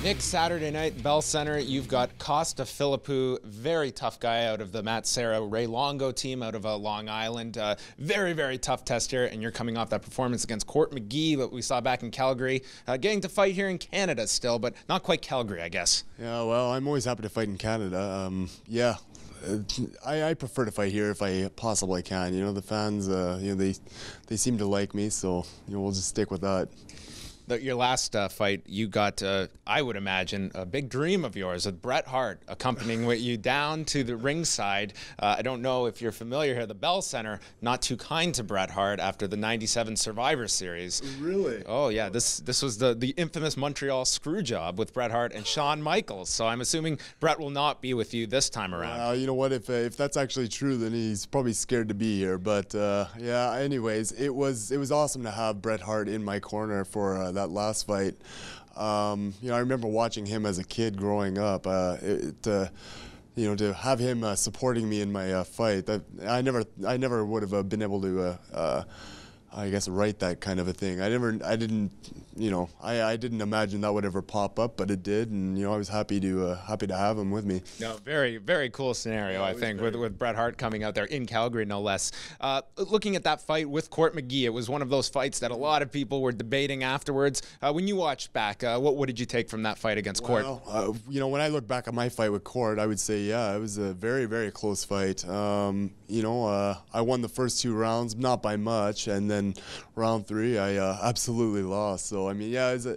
Nick, Saturday night, Bell Center, you've got Costa Philippou, very tough guy out of the Matt Serra Ray Longo team out of Long Island. Very, very tough test here, and you're coming off that performance against Court McGee that we saw back in Calgary. Getting to fight here in Canada still, but not quite Calgary, I guess. Yeah, well, I'm always happy to fight in Canada. I prefer to fight here if I possibly can. You know, the fans, they seem to like me, so we'll just stick with that. Your last fight, you got, I would imagine, a big dream of yours with Bret Hart accompanying you down to the ringside. I don't know if you're familiar here. The Bell Center, not too kind to Bret Hart after the '97 Survivor Series. Really? Oh, yeah. This was the infamous Montreal screw job with Bret Hart and Shawn Michaels. So I'm assuming Bret will not be with you this time around. You know what? If that's actually true, then he's probably scared to be here. But yeah. Anyways, it was awesome to have Bret Hart in my corner for that last fight. I remember watching him as a kid growing up. To have him supporting me in my fight, that I never would have been able to, I guess, write that kind of a thing. I didn't imagine that would ever pop up, but it did, and I was happy to have him with me. No, very, very cool scenario. Yeah, I think with Bret Hart coming out there in Calgary, no less. Looking at that fight with Court McGee, it was one of those fights that a lot of people were debating afterwards. When you watched back, what did you take from that fight against Court? When I look back at my fight with Court, I would say, yeah, it was a very, very close fight. I won the first 2 rounds, not by much, and then round 3, I absolutely lost. So I mean, yeah, it was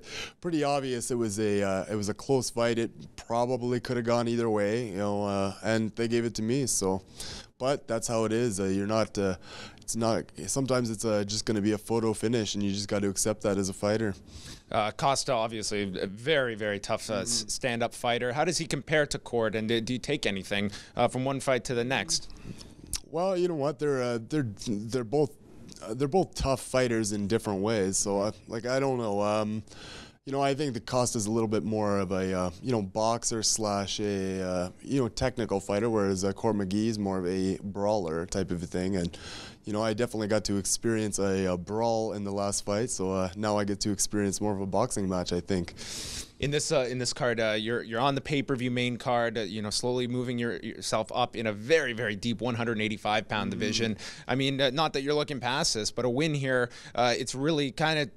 pretty obvious. It was a close fight. It probably could have gone either way, and they gave it to me. So, but that's how it is. You're not. It's not. Sometimes it's just going to be a photo finish, and you just got to accept that as a fighter. Costa, obviously, a very, very tough stand-up fighter. How does he compare to Court, and do you take anything from one fight to the next? Well, you know what? They're both tough fighters in different ways. So, I don't know. I think the Costa's a little bit more of a, boxer slash a, technical fighter, whereas Court McGee is more of a brawler type of a thing. And, I definitely got to experience a brawl in the last fight. So now I get to experience more of a boxing match, I think. In this card, you're on the pay-per-view main card. Slowly moving yourself up in a very, very deep 185-pound division. I mean, not that you're looking past this, but a win here, it's really kind of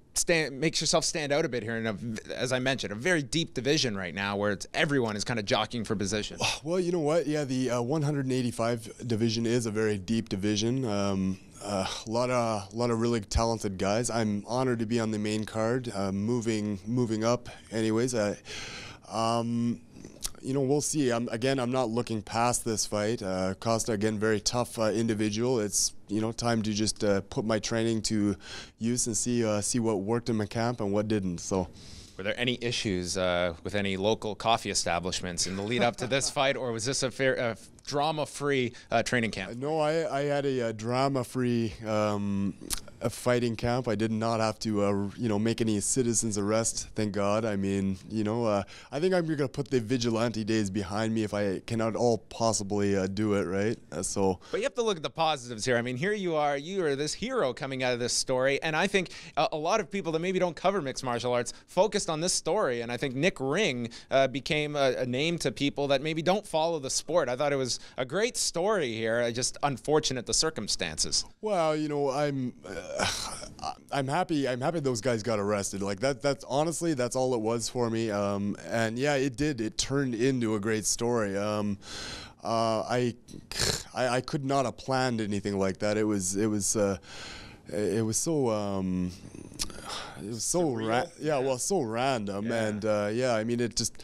makes yourself stand out a bit here in as I mentioned, a very deep division right now where everyone is kind of jockeying for position. Well, you know what? Yeah, the 185 division is a very deep division. A lot of really talented guys. I'm honored to be on the main card, moving up. Anyways, we'll see. I'm not looking past this fight. Costa, again, very tough individual. It's time to just put my training to use and see what worked in my camp and what didn't. So. Were there any issues with any local coffee establishments in the lead up to this fight, or was this a drama-free training camp? No, I had a drama-free fighting camp. I did not have to, make any citizens arrest. Thank God. I mean, I think I'm going to put the Vigilante days behind me if I cannot all possibly do it, right? But you have to look at the positives here. I mean, here you are this hero coming out of this story, and I think a lot of people that maybe don't cover mixed martial arts focused on this story, and I think Nick Ring became a name to people that maybe don't follow the sport. I thought it was a great story here, just unfortunate the circumstances. Well, I'm happy those guys got arrested. Like that's honestly, that's all it was for me. And yeah, it turned into a great story. I could not have planned anything like that. It was so so random. Yeah. And I mean, it just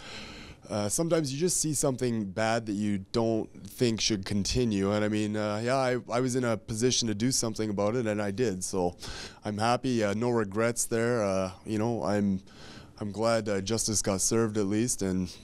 sometimes you just see something bad that you don't think should continue. And I mean, I was in a position to do something about it, and I did. So I'm happy. No regrets there. I'm glad justice got served at least, and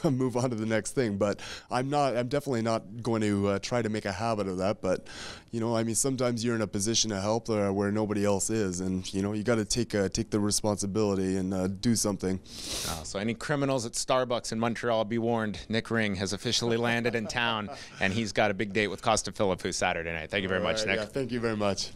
move on to the next thing. But I'm definitely not going to try to make a habit of that. But, I mean, sometimes you're in a position to help where nobody else is. And, you got to take the responsibility and do something. So any criminals at Starbucks in Montreal, be warned, Nick Ring has officially landed in town, and he's got a big date with Costa Philippou Saturday night. Thank you very much, Nick. Yeah, thank you very much.